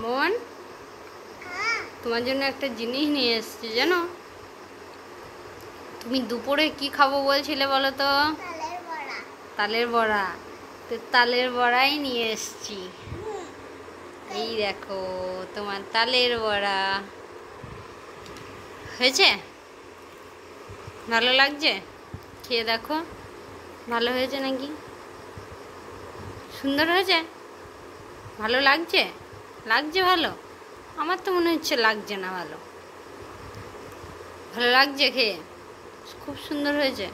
মন, তোমার জন্য একটা জিনিস নিয়ে এসেছি জানো। তুমি দুপুরে কি খাবো বলছিলে বলো তো? তালের বড়া। তো তালের বড়াই নিয়ে এসেছি। এই দেখো তোমার তালের বড়া। হয়েছে? ভালো লাগছে? খেয়ে দেখো ভালো হয়েছে নাকি? সুন্দর হয়েছে? ভালো লাগছে? লাগছে ভালো? আমার তো মনে হচ্ছে লাগছে না ভালো। ভালো লাগছে খেয়ে? খুব সুন্দর হয়েছে।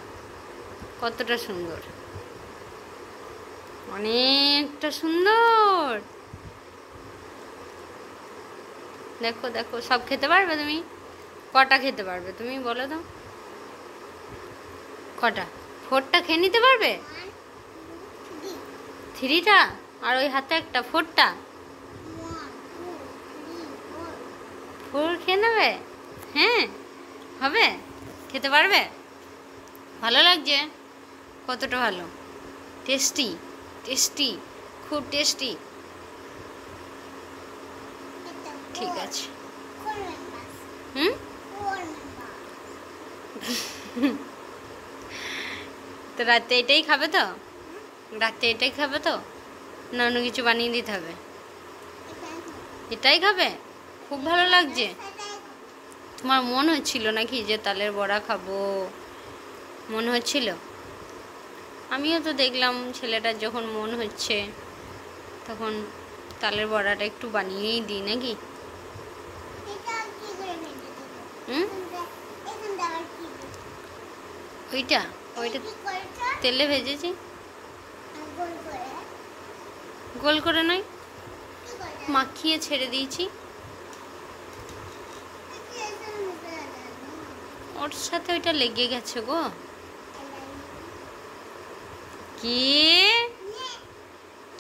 কতটা সুন্দর? অনেকটা সুন্দর। দেখো দেখো, সব খেতে পারবে তুমি? কটা খেতে পারবে তুমি বলো তো? কটা? 4টা খেয়ে নিতে পারবে? 3টা? আর ওই হাতে একটা 4টা? 4 খেয়ে নেবে? হ্যাঁ, হবে? খেতে পারবে? ভালো লাগছে? কতটা ভালো? টেস্টি? টেস্টি, খুব টেস্টি। ঠিক আছে। হুম তো রাতে এটাই খাবে তো? রাতে এটাই খাবে তো, না অন্য কিছু বানিয়ে দিতে হবে? এটাই খাবে? খুব ভালো লাগছে? তোমার মন হচ্ছিল নাকি যে তালের বড়া খাবো? মন হচ্ছিল? আমিও তো দেখলাম ছেলেটার যখন মন হচ্ছে তখন তালের বড়াটা একটু বানিয়েই দিই নাকি? ওইটা ওইটা তেলে ভেজেছি। গোল করে নয়, মাখিয়ে ছেড়ে দিয়েছি। ওর সাথে ওইটা লেগে গেছে গো। কি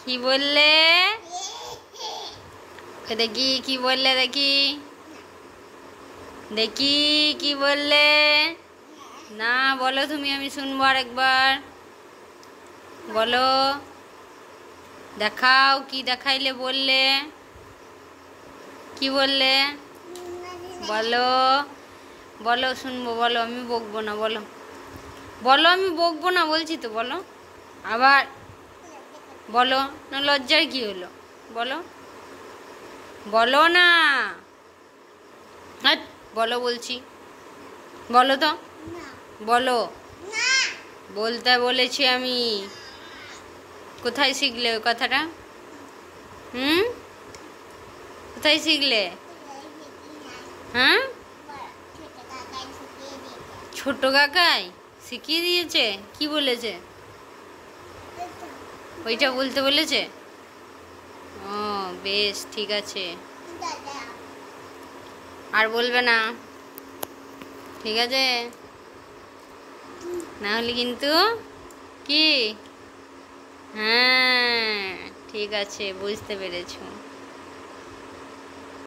কি বললে? দেখি কি বললে, দেখি দেখি কি বললে? না বলো তুমি, আমি শুনবো আরেকবার। বলো, দেখাও কি দেখাইলে বললে? কি বললে? বলো বলো, শুনবো। বলো, আমি বকবো না। বলো বলো, আমি বকবো না বলছি তো। বলো আবার বলো না, লজ্জার কি হলো? বলো বলো না। বলো বলছি, বলো তো। বলো, বলতে বলেছি আমি। কোথায় শিখলে ওই কথাটা? কোথায় শিখলে? হ্যাঁ, ছোট কাকাই শিখিয়ে দিয়েছে? কি বলেছে? ওইটা বলতে বলেছে? ও বেশ, ঠিক আছে। আর বলবে না, ঠিক আছে? না হলে কিন্তু কি? হ্যাঁ ঠিক আছে, বুঝতে পেরেছো।